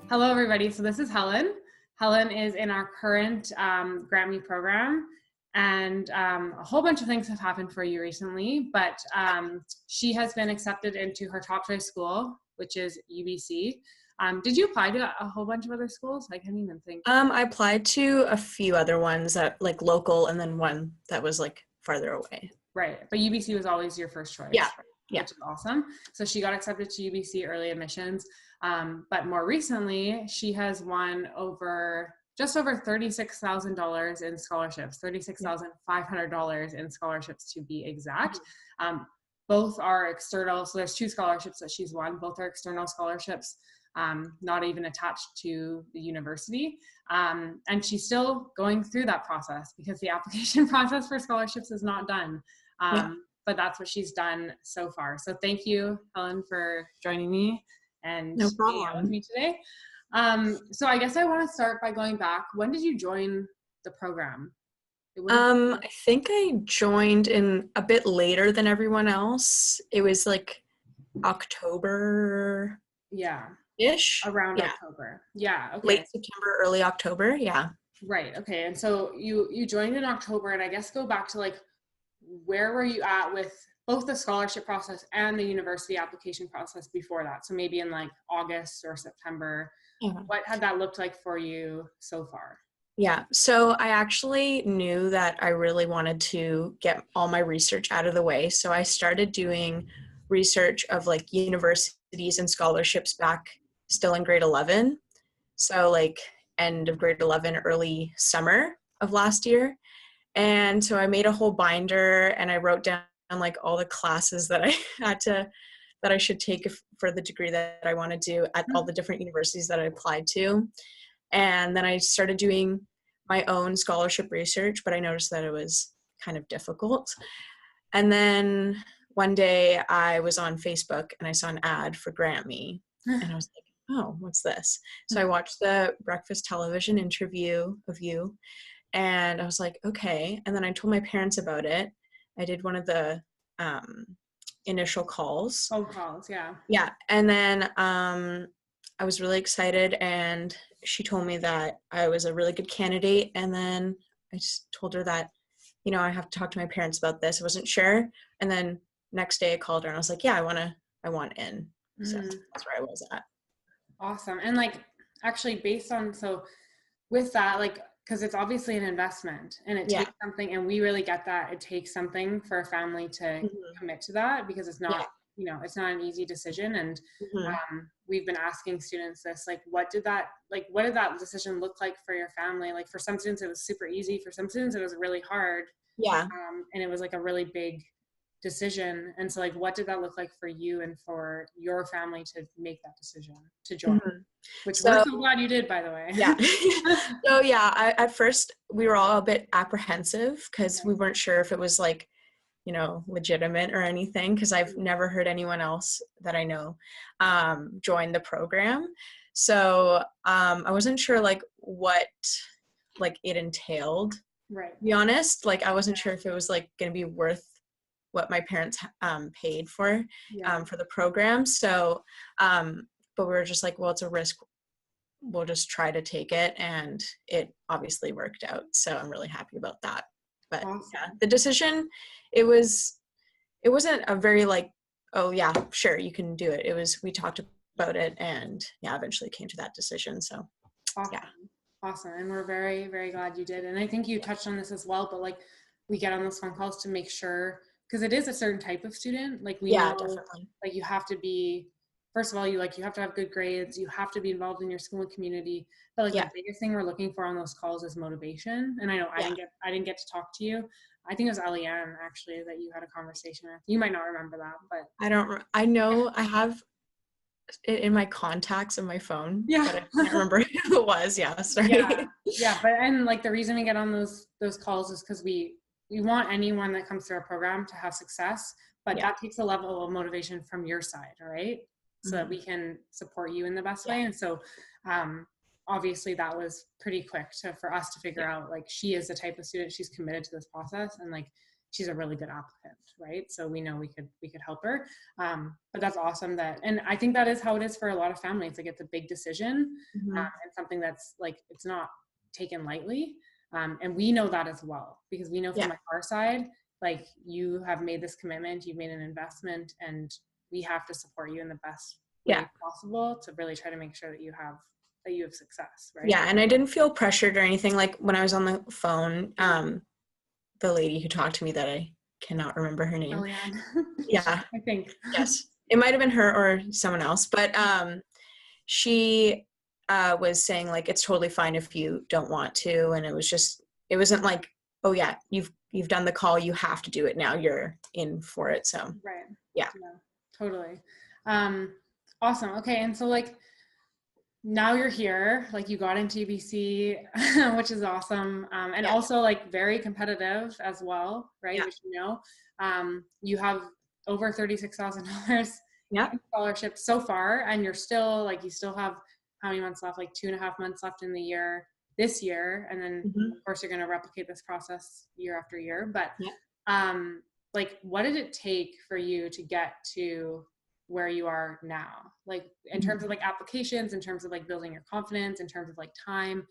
Hello, everybody. So this is Helen. Helen is in our current GrantMe program, and a whole bunch of things have happened for you recently, but she has been accepted into her top choice school, which is UBC. Did you apply to a whole bunch of other schools? I can't even think. I applied to a few other ones that like local, and then one that was like farther away. Right. But UBC was always your first choice. Yeah. Yeah. Which is awesome. So she got accepted to UBC early admissions. But more recently, she has won just over $36,000 in scholarships, $36,500 in scholarships to be exact. Both are external. So there's two scholarships that she's won. Both are external scholarships, not even attached to the university. And she's still going through that process because the application process for scholarships is not done. But that's what she's done so far. So thank you, Helen, for joining me and being out with me today. So I guess I want to start by going back. When did you join the program? I think I joined in a bit later than everyone else. It was like October. Yeah. Ish. Around October. Yeah. Okay. Late September, early October. Yeah. Right. Okay. And so you joined in October, and I guess go back to like, where were you at with both the scholarship process and the university application process before that? So maybe in like August or September, what had that looked like for you so far? Yeah. So I actually knew that I really wanted to get all my research out of the way. So I started doing research of like universities and scholarships back still in grade 11. So like end of grade 11, early summer of last year. And so I made a whole binder and I wrote down like all the classes that I should take for the degree that I want to do at all the different universities that I applied to. And then I started doing my own scholarship research, but I noticed that it was kind of difficult. And then one day I was on Facebook and I saw an ad for GrantMe, and I was like, oh, what's this? So I watched the breakfast television interview of you. And I was like, okay. And then I told my parents about it. I did one of the initial calls. Phone calls, yeah. Yeah. And then I was really excited. And she told me that I was a really good candidate. And then I just told her that, I have to talk to my parents about this. I wasn't sure. And then next day I called her and I was like, yeah, I want in. So that's where I was at. Awesome. And like, actually so with that, like, because it's obviously an investment and it takes something, and we really get that it takes something for a family to commit to that, because it's not, it's not an easy decision. And we've been asking students this, like, what did that decision look like for your family? Like for some students, it was super easy. For some students, it was really hard. Yeah. And it was like a really big decision. And so like, what did that look like for you and for your family to make that decision to join? Which we're so glad you did, by the way. Yeah. So yeah, at first we were all a bit apprehensive because we weren't sure if it was like, legitimate or anything, because I've never heard anyone else that I know join the program. So I wasn't sure like what like it entailed. Right. To be honest, like I wasn't sure if it was like going to be worth what my parents paid for the program. So but we were just like, well, it's a risk. We'll just try to take it. And it obviously worked out. So I'm really happy about that. But yeah, the decision, it wasn't a very like, oh yeah, sure, you can do it. It was, we talked about it and eventually came to that decision. So Awesome. And we're very, very glad you did. And I think you touched on this as well, but like we get on those phone calls to make sure, because it is a certain type of student. Like we know, definitely. Like you have to be, first of all, you have to have good grades. You have to be involved in your school and community. But like the biggest thing we're looking for on those calls is motivation. And I know I didn't get to talk to you. I think it was Eliane actually that you had a conversation with. You might not remember that, but I know I have it in my contacts in my phone. Yeah. But I can't remember who it was. Yeah. Sorry. Yeah. But and like the reason we get on those calls is because we want anyone that comes through our program to have success, but that takes a level of motivation from your side, all right? So that we can support you in the best way. And so obviously that was pretty quick for us to figure out, like, she is the type of student, she's committed to this process, and like she's a really good applicant, right? So we know we could help her. But that's awesome and I think that is how it is for a lot of families. Like, it's a big decision, and something that's like, it's not taken lightly. And we know that as well, because we know from our side, like, you have made this commitment, you've made an investment, and we have to support you in the best way possible to really try to make sure that you have success, right? Yeah, and I didn't feel pressured or anything. Like, when I was on the phone, the lady who talked to me, that I cannot remember her name. Helen. Yeah. I think. Yes. It might have been her or someone else, but she was saying, like, it's totally fine if you don't want to. And it wasn't like, oh yeah, you've done the call, you have to do it now, you're in for it. So right. Yeah, totally. Awesome. Okay. And so, like, now you're here, like, you got into UBC, which is awesome. And also, like, very competitive as well, right? Which, you have over $36,000 in scholarships so far, and you still have how many months left? Like 2.5 months left in the year, this year. And then of course you're going to replicate this process year after year. But like, what did it take for you to get to where you are now, like, in terms of like applications, in terms of like building your confidence, in terms of like time,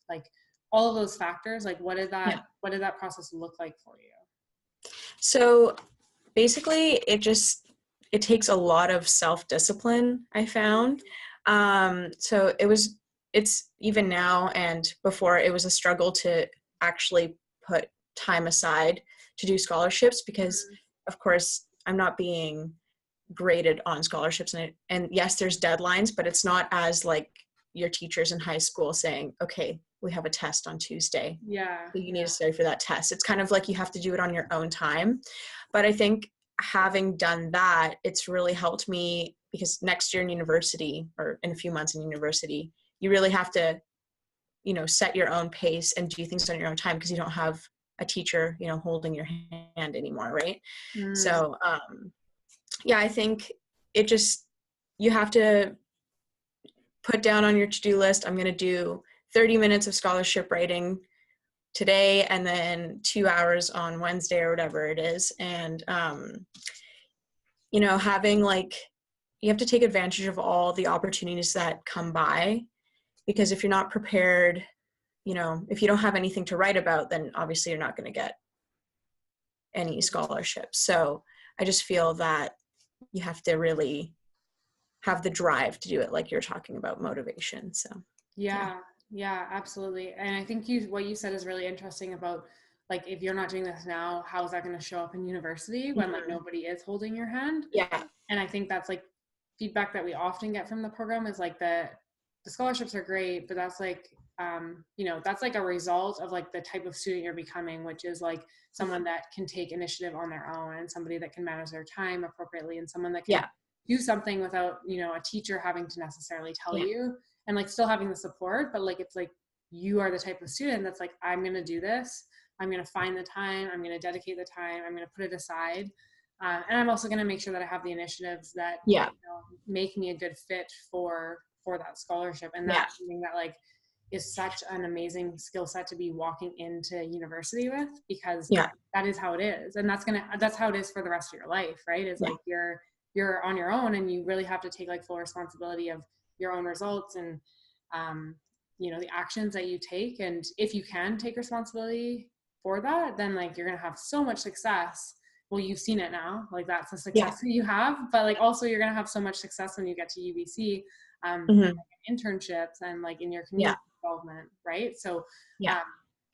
like all of those factors? Like, what did that process look like for you? So basically it takes a lot of self-discipline, I found. So it's even now, and before, it was a struggle to actually put time aside to do scholarships, because of course I'm not being graded on scholarships, and yes, there's deadlines, but it's not as like your teachers in high school saying, okay, we have a test on Tuesday, so you need to study for that test. It's kind of like you have to do it on your own time. But I think having done that, it's really helped me, because next year in university, or in a few months in university, you really have to, set your own pace and do things on your own time, because you don't have a teacher, holding your hand anymore, right? So I think you have to put down on your to-do list, I'm going to do 30 minutes of scholarship writing today, and then 2 hours on Wednesday, or whatever it is. And, having, like, you have to take advantage of all the opportunities that come by, because if you're not prepared, if you don't have anything to write about, then obviously you're not going to get any scholarships. So I just feel that you have to really have the drive to do it, like you're talking about motivation. So yeah, absolutely. And I think what you said is really interesting about, like, if you're not doing this now, how is that going to show up in university when like nobody is holding your hand? And I think that's like feedback that we often get from the program, is like the scholarships are great, but that's like that's like a result of like the type of student you're becoming, which is like someone that can take initiative on their own, and somebody that can manage their time appropriately, and someone that can do something without a teacher having to necessarily tell you, and like still having the support. But like, it's like, you are the type of student that's like, I'm going to do this, I'm going to find the time, I'm going to dedicate the time, I'm going to put it aside, and I'm also going to make sure that I have the initiatives that make me a good fit for that scholarship. And that's something that like is such an amazing skill set to be walking into university with, because that is how it is, and that's how it is for the rest of your life, right? Is like you're on your own, and you really have to take like full responsibility of your own results, and the actions that you take. And if you can take responsibility for that, then like you're gonna have so much success. Well, you've seen it now, like that's the success that you have, but like also you're gonna have so much success when you get to UBC, like internships, and like in your community involvement, right? So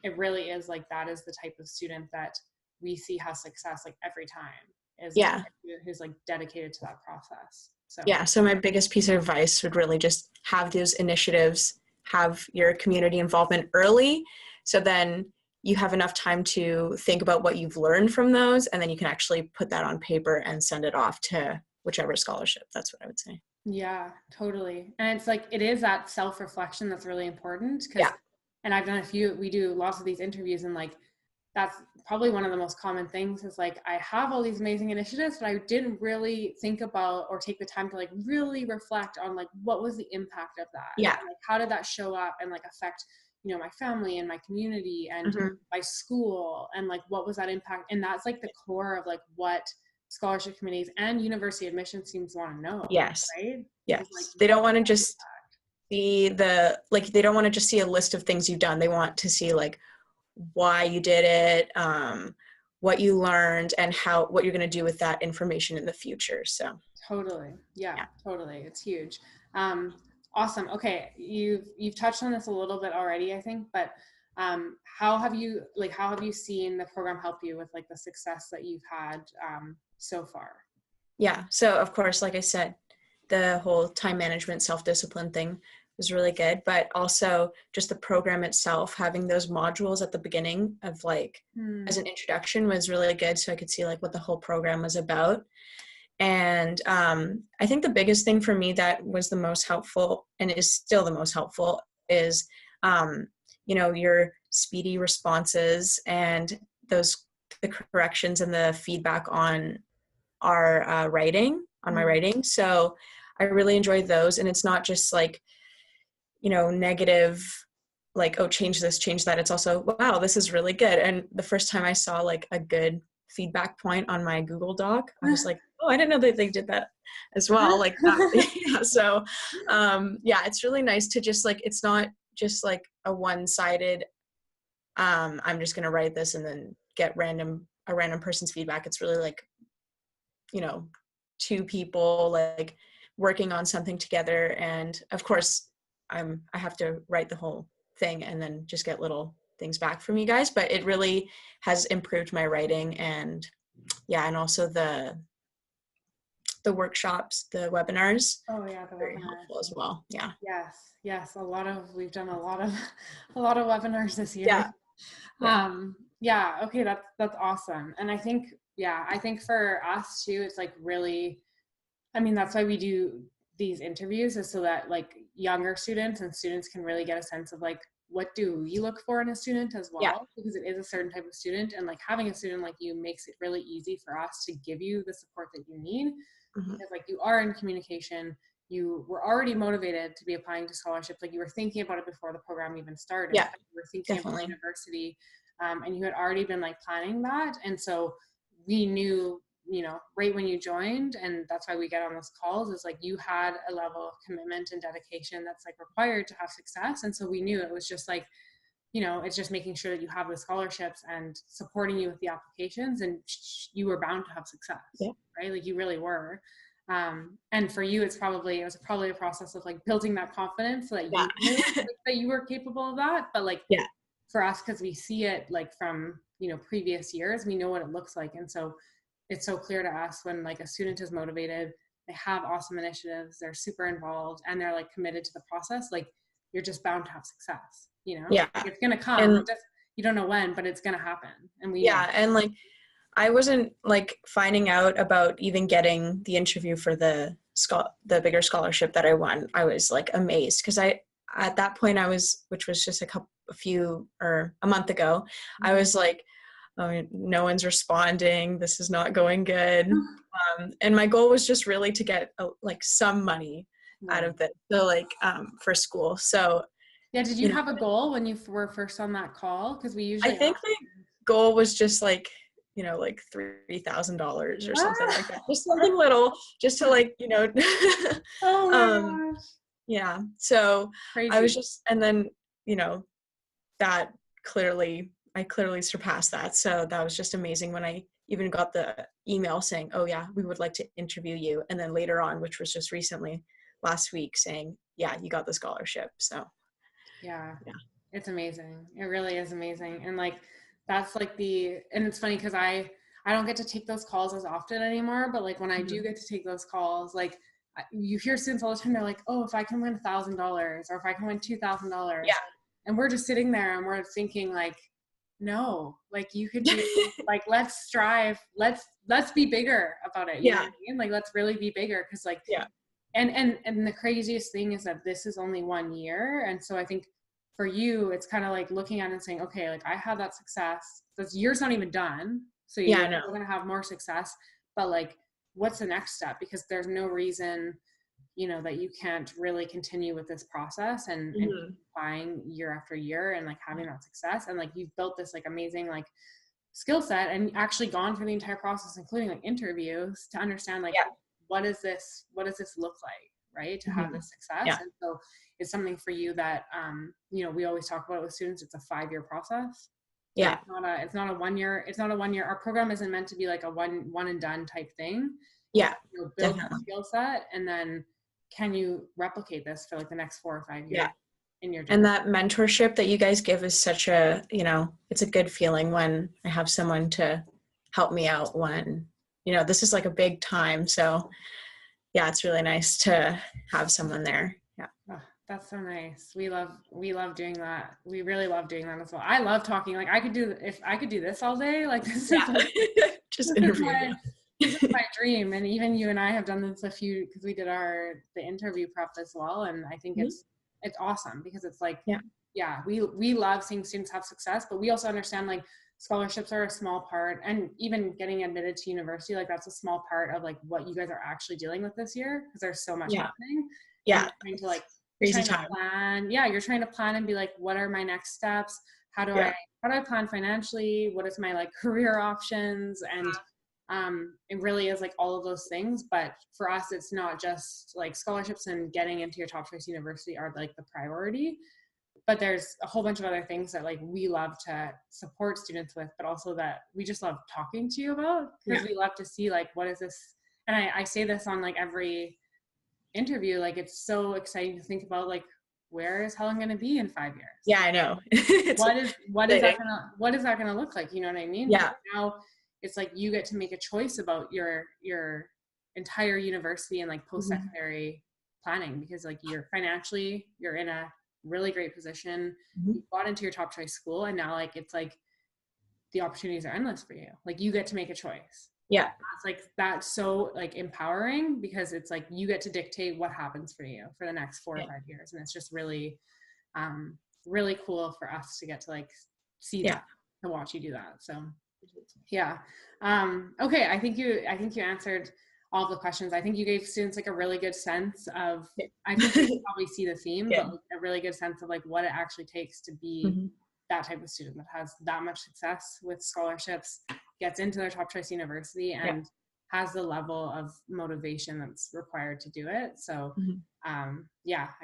it really is like, that is the type of student that we see has success like every time, is who's like dedicated to that process. So my biggest piece of advice would really just have those initiatives, have your community involvement early, so then you have enough time to think about what you've learned from those, and then you can actually put that on paper and send it off to whichever scholarship. That's what I would say. Yeah, totally. And it's like, it is that self-reflection that's really important, and I've done we do lots of these interviews, and like, that's probably one of the most common things, is like, I have all these amazing initiatives, but I didn't really think about or take the time to like really reflect on like, what was the impact of that? Yeah. And, like, how did that show up and like affect my family and my community and Mm-hmm. my school, and like what was that impact. And that's like the core of like what scholarship committees and university admissions teams want to know, Yes. right? Yes. Is like They don't what want to was that just see they don't want to just see a list of things you've done. They want to see like why you did it, what you learned, and what you're going to do with that information in the future. So Totally. Yeah, yeah. totally. It's huge. Awesome. Okay. You've touched on this a little bit already, I think, but how have you seen the program help you with like the success that you've had so far? Yeah. So of course, like I said, the whole time management, self-discipline thing was really good, but also just the program itself, having those modules at the beginning of like as an introduction was really good. So I could see like what the whole program was about. And I think the biggest thing for me that was the most helpful and is still the most helpful is, your speedy responses and the corrections and the feedback on our writing, on my writing. So I really enjoy those. And it's not just like, negative, like, oh, change this, change that. It's also, wow, this is really good. And the first time I saw like a good feedback point on my Google Doc, I was like, oh, I didn't know that they did that as well. Like that. Yeah, so it's really nice to just like, it's not just like a one-sided, I'm just going to write this and then get a random person's feedback. It's really like, two people like working on something together. And of course I have to write the whole thing and then just get little things back from you guys, but it really has improved my writing. And and also the workshops, the webinars. Oh yeah, the Very webinars. helpful as well. Yeah. Yes. We've done a lot of webinars this year. Yeah. Okay, that's awesome. And I think for us too, it's like really, I mean, that's why we do these interviews, is so that like younger students and students can really get a sense of like, what do we look for in a student as well? Yeah. Because it is a certain type of student, and like having a student like you makes it really easy for us to give you the support that you need. Mm-hmm. Because like you are in communication, you were already motivated to be applying to scholarships. Like you were thinking about it before the program even started. Yeah, you were thinking definitely. about university, and you had already been like planning that. And so we knew, right when you joined, and that's why we get on those calls, is like you had a level of commitment and dedication that's like required to have success. And so we knew it was just like, it's just making sure that you have the scholarships and supporting you with the applications, and you were bound to have success. Yeah. Right? Like you really were. And for you, it was probably a process of like building that confidence so that you knew that you were capable of that. But like, for us, because we see it like from, previous years, we know what it looks like. And so it's so clear to us when like a student is motivated, they have awesome initiatives, they're super involved, and they're like committed to the process, like you're just bound to have success, Yeah. it's going to come. You don't know when, but it's going to happen. And and like, I wasn't like finding out about even getting the interview for the bigger scholarship that I won. I was like amazed because at that point which was just a month ago, I was like, oh, no one's responding. This is not going good. And my goal was just really to get like some money out of it. So like for school. So yeah. Did you have a goal when you were first on that call? Because we usually, I think the goal was just like, like $3,000 or something like that. Just something little, just to like, Oh my gosh. Yeah. So Crazy. I was just, and then, that I clearly surpassed that. So that was just amazing when I even got the email saying, oh yeah, we would like to interview you. And then later on, which was just recently last week, saying, yeah, you got the scholarship. So yeah. It's amazing. It really is amazing. And like, that's like and it's funny because I don't get to take those calls as often anymore, but like when I do get to take those calls, like you hear students all the time, they're like, oh, if I can win $1,000 or if I can win $2,000. Yeah. And we're just sitting there and we're thinking like, no, like you could do, like, let's strive. Let's be bigger about it. You know what I mean? Like, let's really be bigger. Cause like, and the craziest thing is that this is only 1 year. And so I think for you, it's kind of like looking at it and saying, okay, like I had that success. This year's not even done. So you're going to have more success, but like, what's the next step? Because there's no reason you know, that you can't really continue with this process and keep applying year after year and like having that success. And like, you've built this like amazing like skill set and actually gone through the entire process, including like interviews, to understand like, what does this look like, right? To have this success. Yeah. And so it's something for you that, you know, we always talk about with students, it's a 5-year process. Yeah. It's not a 1 year. Our program isn't meant to be like a one and done type thing. Yeah. You'll build a skill set, and then can you replicate this for like the next 4 or 5 years in your job? And that mentorship that you guys give is such a, you know, it's a good feeling when I have someone to help me out when, you know, this is like a big time. So yeah, it's really nice to have someone there. Yeah. Oh, that's so nice. We love doing that. We really love doing that as well. I love talking. Like if I could do this all day, like this is like, just interview. This is my dream. And even you and I have done this because we did the interview prep as well. And I think it's awesome because it's like, we love seeing students have success, but we also understand like scholarships are a small part, and even getting admitted to university, like that's a small part of like what you guys are actually dealing with this year, because there's so much happening. Yeah. Trying to like, crazy time. Plan. Yeah. You're trying to plan and be like, what are my next steps? How do I plan financially? What is my like career options? And it really is like all of those things. But for us, it's not just like scholarships and getting into your top choice university are like the priority, but there's a whole bunch of other things that like we love to support students with, but also that we just love talking to you about, because we love to see like, what is this? And I say this on like every interview, like it's so exciting to think about like, where is Helen going to be in 5 years? Yeah, I know. what is that gonna look like? You know what I mean? Yeah. Now it's like you get to make a choice about your entire university and like post-secondary planning, because like you're in a really great position. You got into your top choice school, and now like it's like the opportunities are endless for you. Like you get to make a choice. Yeah. It's like that's so like empowering, because it's like you get to dictate what happens for you for the next 4 or 5 years. And it's just really really cool for us to get to like see that, to watch you do that. So okay, I think you answered all the questions. I think you gave students like a really good sense of, I think they probably see the theme, but like a really good sense of like what it actually takes to be that type of student that has that much success with scholarships, gets into their top choice university, and has the level of motivation that's required to do it. So I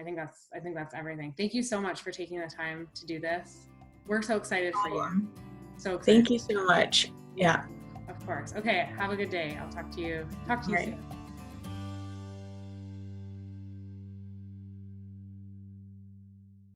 think that's everything. Thank you so much for taking the time to do this. We're so excited for you. So excited. Thank you so much. Yeah. Of course. Okay. Have a good day. I'll talk to you soon.